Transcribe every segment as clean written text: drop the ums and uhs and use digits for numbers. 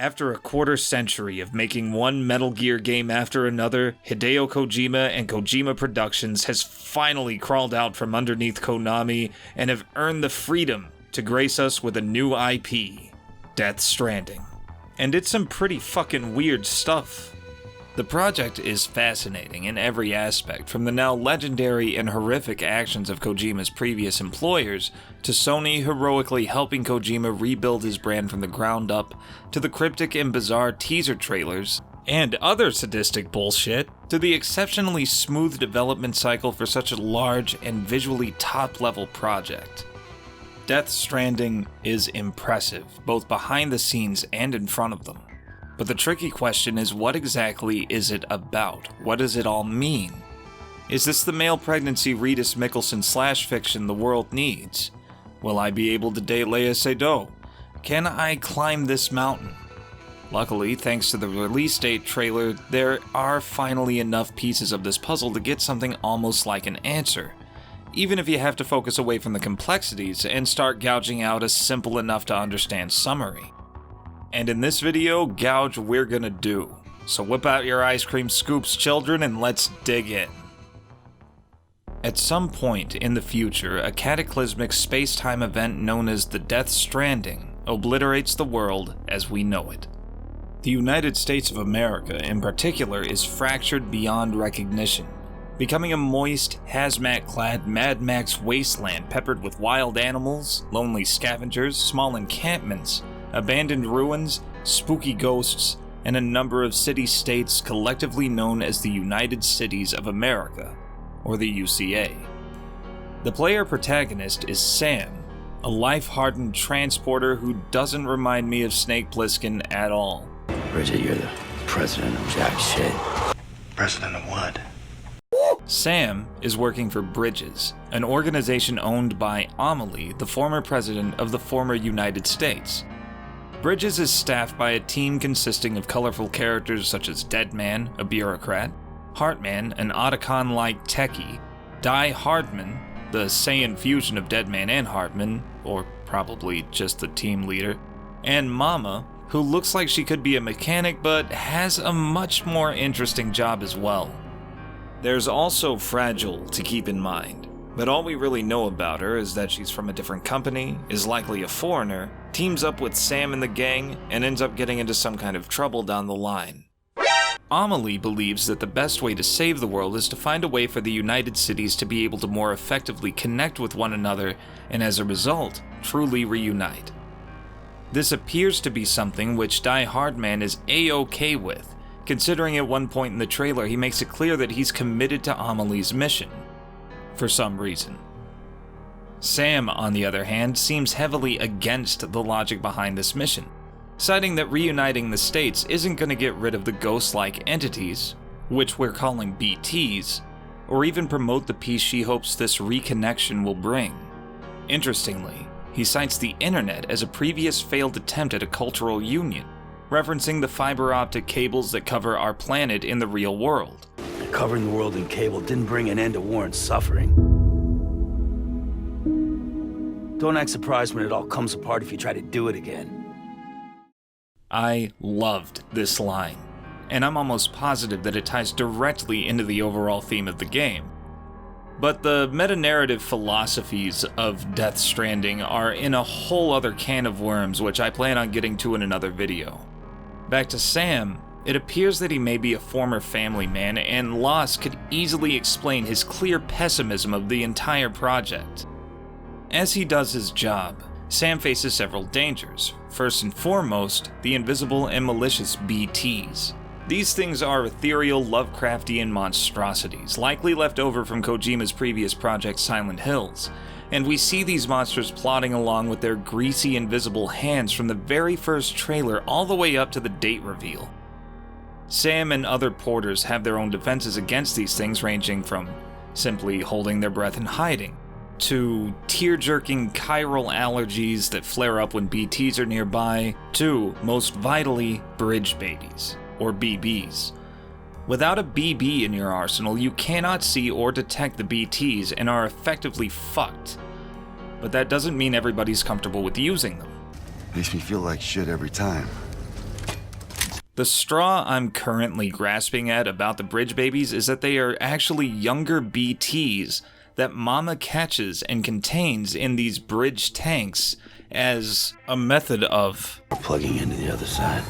After a quarter century of making one Metal Gear game after another, Hideo Kojima and Kojima Productions has finally crawled out from underneath Konami and have earned the freedom to grace us with a new IP, Death Stranding. And it's some pretty fucking weird stuff. The project is fascinating in every aspect, from the now legendary and horrific actions of Kojima's previous employers, to Sony heroically helping Kojima rebuild his brand from the ground up, to the cryptic and bizarre teaser trailers, and other sadistic bullshit, to the exceptionally smooth development cycle for such a large and visually top-level project. Death Stranding is impressive, both behind the scenes and in front of them. But the tricky question is, what exactly is it about? What does it all mean? Is this the male pregnancy Reedus Mickelson /fiction the world needs? Will I be able to date Léa Seydoux? Can I climb this mountain? Luckily, thanks to the release date trailer, there are finally enough pieces of this puzzle to get something almost like an answer, even if you have to focus away from the complexities and start gouging out a simple enough to understand summary. And in this video, gouge we're gonna do. So whip out your ice cream scoops, children, and let's dig in. At some point in the future, a cataclysmic space-time event known as the Death Stranding obliterates the world as we know it. The United States of America, in particular, is fractured beyond recognition, becoming a moist, hazmat-clad Mad Max wasteland peppered with wild animals, lonely scavengers, small encampments, abandoned ruins, spooky ghosts, and a number of city-states collectively known as the United Cities of America, or the UCA. The player protagonist is Sam, a life-hardened transporter who doesn't remind me of Snake Plissken at all. Bridget, you're the president of jack shit. President of what? Sam is working for Bridges, an organization owned by Amelie, the former president of the former United States. Bridges is staffed by a team consisting of colorful characters such as Deadman, a bureaucrat, Heartman, an Otacon-like techie, Die Hardman, the Saiyan fusion of Deadman and Heartman, or probably just the team leader, and Mama, who looks like she could be a mechanic but has a much more interesting job as well. There's also Fragile to keep in mind, but all we really know about her is that she's from a different company, is likely a foreigner, teams up with Sam and the gang, and ends up getting into some kind of trouble down the line. Amelie believes that the best way to save the world is to find a way for the United Cities to be able to more effectively connect with one another, and as a result, truly reunite. This appears to be something which Die Hardman is A-OK with, considering at one point in the trailer he makes it clear that he's committed to Amelie's mission, for some reason. Sam, on the other hand, seems heavily against the logic behind this mission, citing that reuniting the states isn't going to get rid of the ghost-like entities, which we're calling BTs, or even promote the peace she hopes this reconnection will bring. Interestingly, he cites the internet as a previous failed attempt at a cultural union, referencing the fiber optic cables that cover our planet in the real world. Covering the world in cable didn't bring an end to war and suffering. Don't act surprised when it all comes apart if you try to do it again. I loved this line, and I'm almost positive that it ties directly into the overall theme of the game. But the meta-narrative philosophies of Death Stranding are in a whole other can of worms, which I plan on getting to in another video. Back to Sam, it appears that he may be a former family man, and loss could easily explain his clear pessimism of the entire project. As he does his job, Sam faces several dangers. First and foremost, the invisible and malicious BTs. These things are ethereal, Lovecraftian monstrosities, likely left over from Kojima's previous project Silent Hills, and we see these monsters plodding along with their greasy, invisible hands from the very first trailer all the way up to the date reveal. Sam and other porters have their own defenses against these things, ranging from simply holding their breath and hiding, to tear-jerking chiral allergies that flare up when BTs are nearby, to, most vitally, bridge babies, or BBs. Without a BB in your arsenal, you cannot see or detect the BTs and are effectively fucked. But that doesn't mean everybody's comfortable with using them. Makes me feel like shit every time. The straw I'm currently grasping at about the bridge babies is that they are actually younger BTs that Mama catches and contains in these bridge tanks as a method of Plugging into the other side.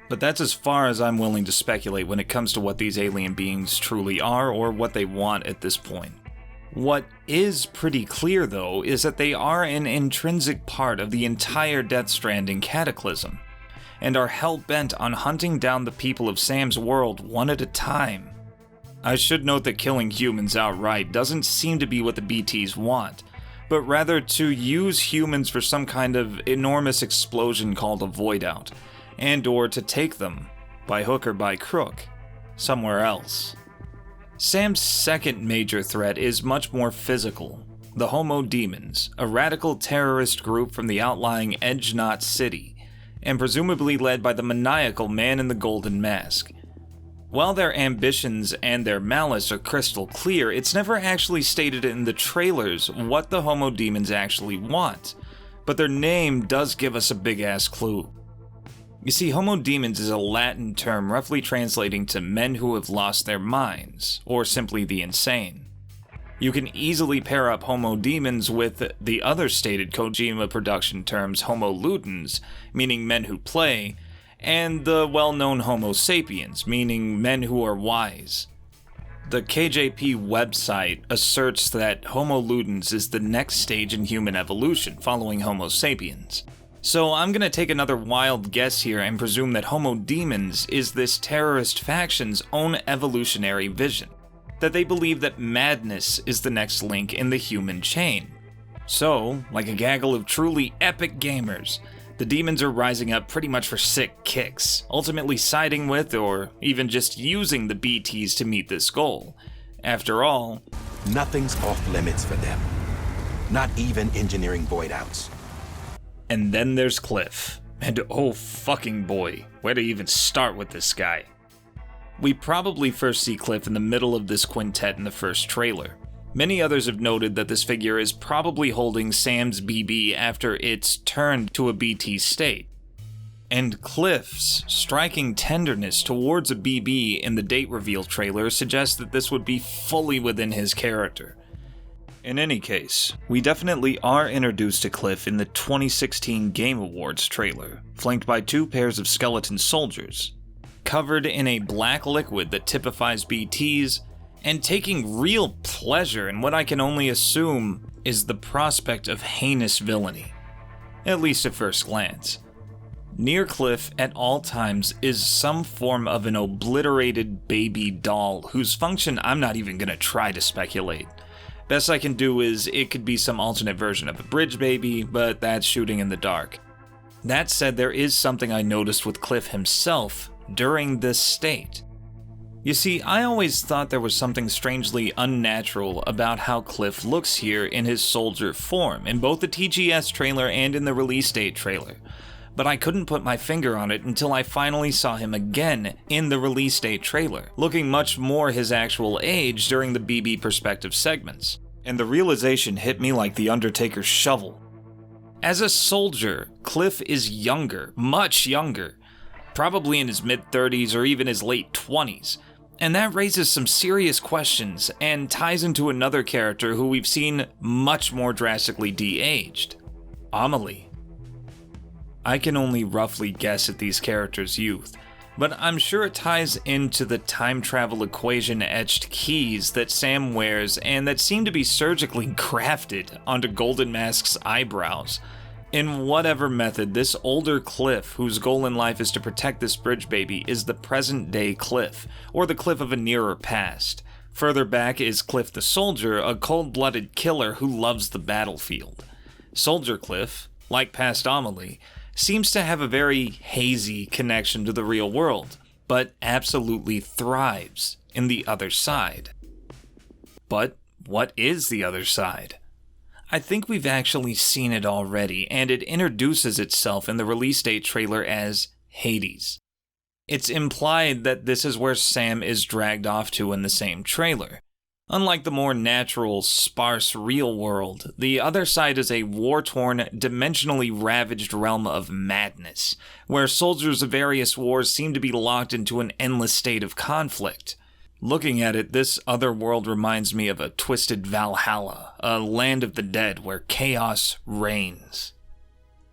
But that's as far as I'm willing to speculate when it comes to what these alien beings truly are or what they want at this point. What is pretty clear, though, is that they are an intrinsic part of the entire Death Stranding cataclysm, and are hell-bent on hunting down the people of Sam's world one at a time. I should note that killing humans outright doesn't seem to be what the BTs want, but rather to use humans for some kind of enormous explosion called a void-out, and or to take them, by hook or by crook, somewhere else. Sam's second major threat is much more physical. The Homo Demons, a radical terrorist group from the outlying Edge Knot City, and presumably led by the maniacal Man in the Golden Mask. While their ambitions and their malice are crystal clear, it's never actually stated in the trailers what the Homo Demons actually want, but their name does give us a big-ass clue. You see, Homo Demons is a Latin term roughly translating to men who have lost their minds, or simply the insane. You can easily pair up Homo Demons with the other stated Kojima production terms Homo Ludens, meaning men who play, and the well-known Homo Sapiens, meaning men who are wise. The KJP website asserts that Homo Ludens is the next stage in human evolution, following Homo Sapiens. So I'm gonna take another wild guess here and presume that Homo Demons is this terrorist faction's own evolutionary vision. That they believe that madness is the next link in the human chain. So, like a gaggle of truly epic gamers, the demons are rising up pretty much for sick kicks, ultimately siding with or even just using the BTs to meet this goal. After all, nothing's off limits for them. Not even engineering void outs. And then there's Cliff. And oh fucking boy, where to even start with this guy? We probably first see Cliff in the middle of this quintet in the first trailer. Many others have noted that this figure is probably holding Sam's BB after it's turned to a BT state. And Cliff's striking tenderness towards a BB in the date reveal trailer suggests that this would be fully within his character. In any case, we definitely are introduced to Cliff in the 2016 Game Awards trailer, flanked by two pairs of skeleton soldiers, covered in a black liquid that typifies BTs, and taking real pleasure in what I can only assume is the prospect of heinous villainy, at least at first glance. Near Cliff at all times is some form of an obliterated baby doll whose function I'm not even gonna try to speculate. Best I can do is it could be some alternate version of a bridge baby, but that's shooting in the dark. That said, there is something I noticed with Cliff himself during this state. You see, I always thought there was something strangely unnatural about how Cliff looks here in his soldier form, in both the TGS trailer and in the release date trailer. But I couldn't put my finger on it until I finally saw him again in the release date trailer, looking much more his actual age during the BB perspective segments. And the realization hit me like the Undertaker's shovel. As a soldier, Cliff is younger, much younger, probably in his mid-30s or even his late 20s. And that raises some serious questions and ties into another character who we've seen much more drastically de-aged, Amelie. I can only roughly guess at these characters' youth, but I'm sure it ties into the time travel equation etched keys that Sam wears and that seem to be surgically crafted onto Golden Mask's eyebrows. In whatever method, this older Cliff, whose goal in life is to protect this bridge baby, is the present-day Cliff, or the Cliff of a nearer past. Further back is Cliff the Soldier, a cold-blooded killer who loves the battlefield. Soldier Cliff, like past Amelie, seems to have a very hazy connection to the real world, but absolutely thrives in the other side. But what is the other side? I think we've actually seen it already, and it introduces itself in the release date trailer as Hades. It's implied that this is where Sam is dragged off to in the same trailer. Unlike the more natural, sparse real world, the other side is a war-torn, dimensionally ravaged realm of madness, where soldiers of various wars seem to be locked into an endless state of conflict. Looking at it, this other world reminds me of a twisted Valhalla, a land of the dead where chaos reigns.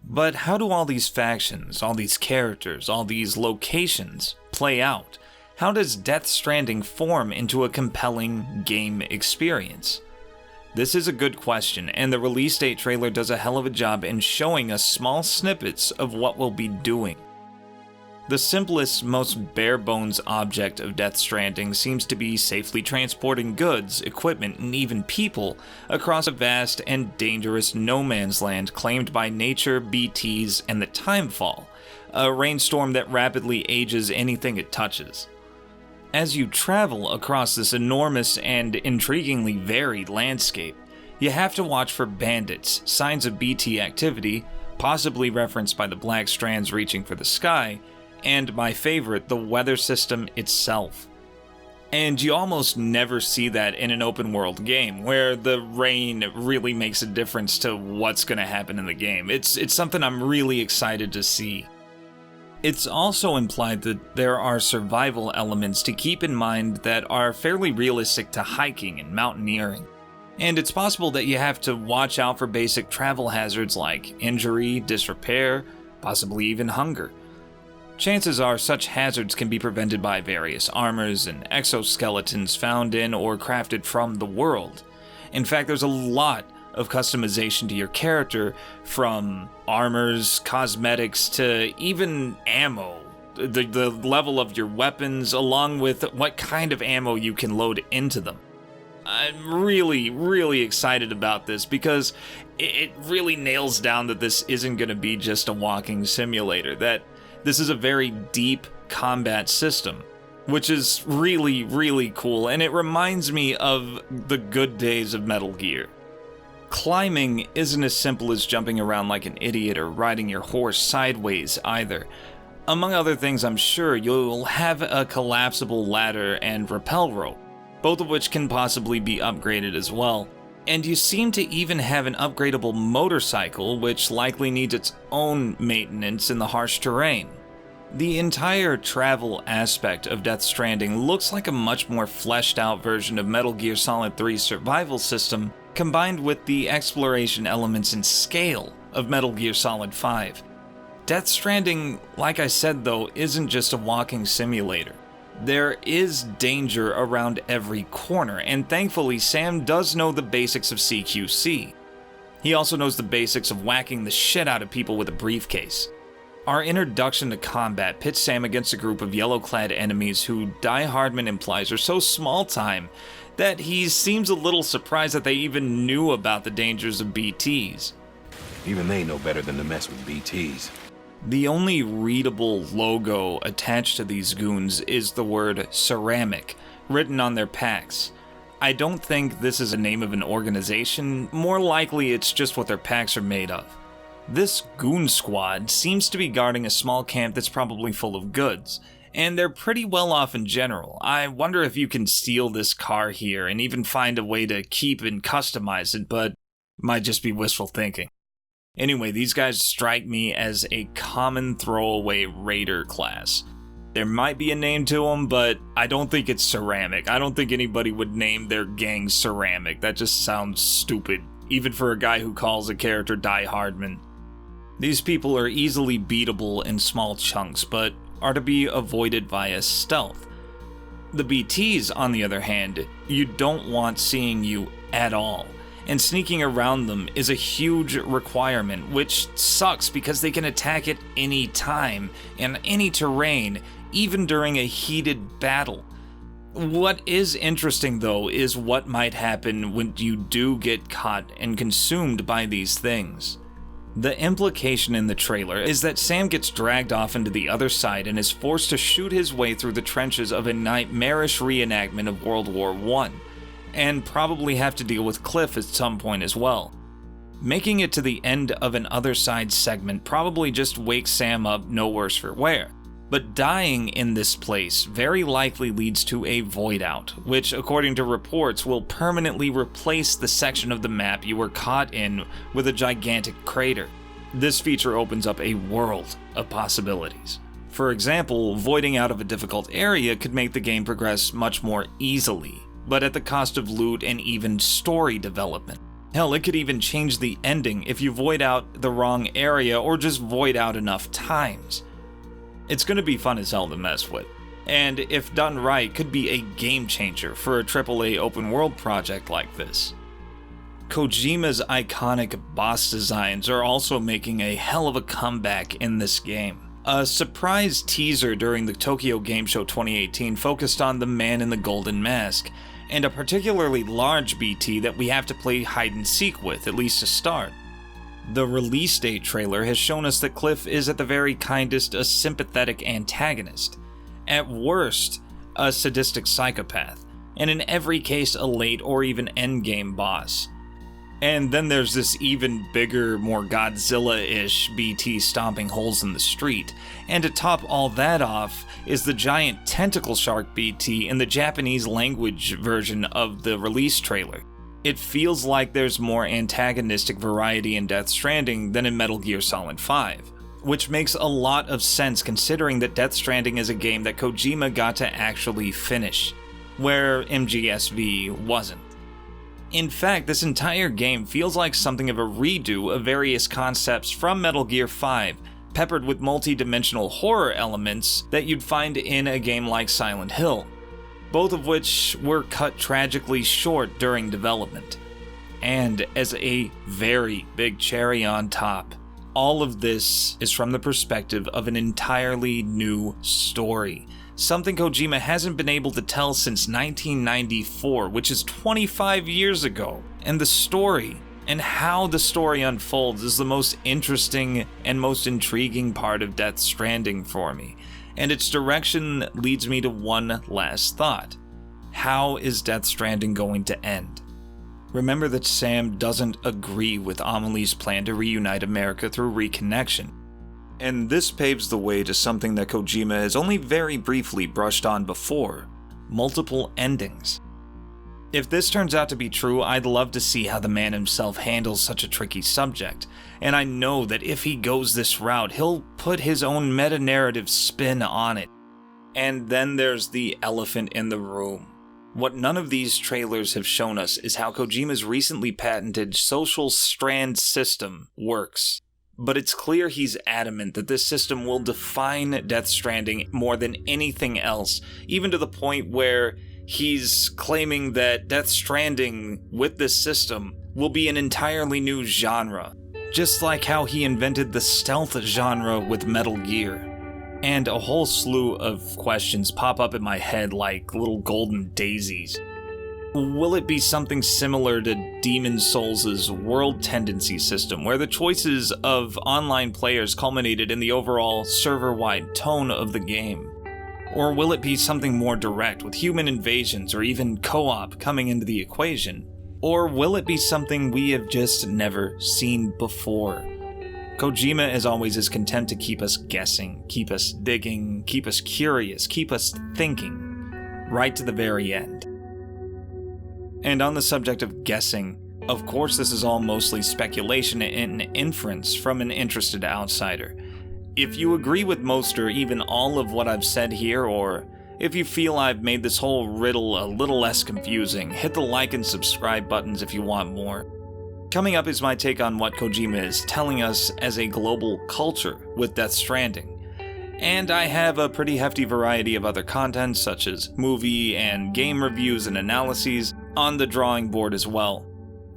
But how do all these factions, all these characters, all these locations play out? How does Death Stranding form into a compelling game experience? This is a good question, and the release date trailer does a hell of a job in showing us small snippets of what we'll be doing. The simplest, most bare-bones object of Death Stranding seems to be safely transporting goods, equipment, and even people across a vast and dangerous no-man's land claimed by nature, BTs, and the Timefall, a rainstorm that rapidly ages anything it touches. As you travel across this enormous and intriguingly varied landscape, you have to watch for bandits, signs of BT activity, possibly referenced by the black strands reaching for the sky, and my favorite, the weather system itself. And you almost never see that in an open world game, where the rain really makes a difference to what's going to happen in the game. It's something I'm really excited to see. It's also implied that there are survival elements to keep in mind that are fairly realistic to hiking and mountaineering. And it's possible that you have to watch out for basic travel hazards like injury, disrepair, possibly even hunger. Chances are such hazards can be prevented by various armors and exoskeletons found in or crafted from the world. In fact, there's a lot of customization to your character, from armors, cosmetics, to even ammo. The level of your weapons, along with what kind of ammo you can load into them. I'm really excited about this because it really nails down that this isn't going to be just a walking simulator, that this is a very deep combat system, which is really cool, and it reminds me of the good days of Metal Gear. Climbing isn't as simple as jumping around like an idiot or riding your horse sideways either. Among other things, I'm sure you'll have a collapsible ladder and rappel rope, both of which can possibly be upgraded as well. And you seem to even have an upgradable motorcycle, which likely needs its own maintenance in the harsh terrain. The entire travel aspect of Death Stranding looks like a much more fleshed out version of Metal Gear Solid 3's survival system, combined with the exploration elements and scale of Metal Gear Solid 5. Death Stranding, like I said though, isn't just a walking simulator. There is danger around every corner, and thankfully Sam does know the basics of CQC. He also knows the basics of whacking the shit out of people with a briefcase. Our introduction to combat pits Sam against a group of yellow-clad enemies who Die Hardman implies are so small-time that he seems a little surprised that they even knew about the dangers of BTs. Even they know better than to mess with BTs. The only readable logo attached to these goons is the word ceramic, written on their packs. I don't think this is a name of an organization, more likely it's just what their packs are made of. This goon squad seems to be guarding a small camp that's probably full of goods, and they're pretty well off in general. I wonder if you can steal this car here and even find a way to keep and customize it, but might just be wishful thinking. Anyway, these guys strike me as a common throwaway raider class. There might be a name to them, but I don't think it's Ceramic. I don't think anybody would name their gang Ceramic. That just sounds stupid, even for a guy who calls a character Die Hardman. These people are easily beatable in small chunks, but are to be avoided via stealth. The BTs, on the other hand, you don't want seeing you at all, and sneaking around them is a huge requirement, which sucks because they can attack at any time, in any terrain, even during a heated battle. What is interesting though is what might happen when you do get caught and consumed by these things. The implication in the trailer is that Sam gets dragged off into the other side and is forced to shoot his way through the trenches of a nightmarish reenactment of World War I, and probably have to deal with Cliff at some point as well. Making it to the end of an other side segment probably just wakes Sam up no worse for wear, But dying in this place very likely leads to a void out, which according to reports will permanently replace the section of the map you were caught in with a gigantic crater. This feature opens up a world of possibilities. For example, voiding out of a difficult area could make the game progress much more easily, but at the cost of loot and even story development. Hell, it could even change the ending if you void out the wrong area or just void out enough times. It's going to be fun as hell to mess with, and if done right, could be a game changer for a AAA open world project like this. Kojima's iconic boss designs are also making a hell of a comeback in this game. A surprise teaser during the Tokyo Game Show 2018 focused on the man in the golden mask, and a particularly large BT that we have to play hide and seek with, at least to start. The release date trailer has shown us that Cliff is at the very kindest a sympathetic antagonist, at worst a sadistic psychopath, and in every case a late or even endgame boss. And then there's this even bigger, more Godzilla-ish BT stomping holes in the street, and to top all that off is the giant tentacle shark BT in the Japanese language version of the release trailer. It feels like there's more antagonistic variety in Death Stranding than in Metal Gear Solid 5, which makes a lot of sense considering that Death Stranding is a game that Kojima got to actually finish, where MGSV wasn't. In fact, this entire game feels like something of a redo of various concepts from Metal Gear 5, peppered with multi-dimensional horror elements that you'd find in a game like Silent Hill, both of which were cut tragically short during development. And as a very big cherry on top, all of this is from the perspective of an entirely new story, something Kojima hasn't been able to tell since 1994, which is 25 years ago. And the story, and how the story unfolds, is the most interesting and most intriguing part of Death Stranding for me. And its direction leads me to one last thought. How is Death Stranding going to end? Remember that Sam doesn't agree with Amelie's plan to reunite America through reconnection. And this paves the way to something that Kojima has only very briefly brushed on before: multiple endings. If this turns out to be true, I'd love to see how the man himself handles such a tricky subject, and I know that if he goes this route, he'll put his own meta-narrative spin on it. And then there's the elephant in the room. What none of these trailers have shown us is how Kojima's recently patented social strand system works. But it's clear he's adamant that this system will define Death Stranding more than anything else, even to the point where he's claiming that Death Stranding, with this system, will be an entirely new genre, just like how he invented the stealth genre with Metal Gear. And a whole slew of questions pop up in my head like little golden daisies. Will it be something similar to Demon Souls' world tendency system, where the choices of online players culminated in the overall server-wide tone of the game? Or will it be something more direct, with human invasions or even co-op coming into the equation? Or will it be something we have just never seen before? Kojima, as always, is content to keep us guessing, keep us digging, keep us curious, keep us thinking, right to the very end. And on the subject of guessing, of course this is all mostly speculation and inference from an interested outsider. If you agree with most or even all of what I've said here, or if you feel I've made this whole riddle a little less confusing, hit the like and subscribe buttons if you want more. Coming up is my take on what Kojima is telling us as a global culture with Death Stranding. And I have a pretty hefty variety of other content, such as movie and game reviews and analyses, on the drawing board as well.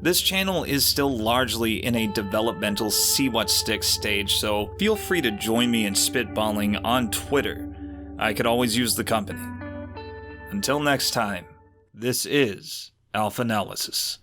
This channel is still largely in a developmental see what sticks stage, so feel free to join me in spitballing on Twitter. I could always use the company. Until next time, this is Alpha Analysis.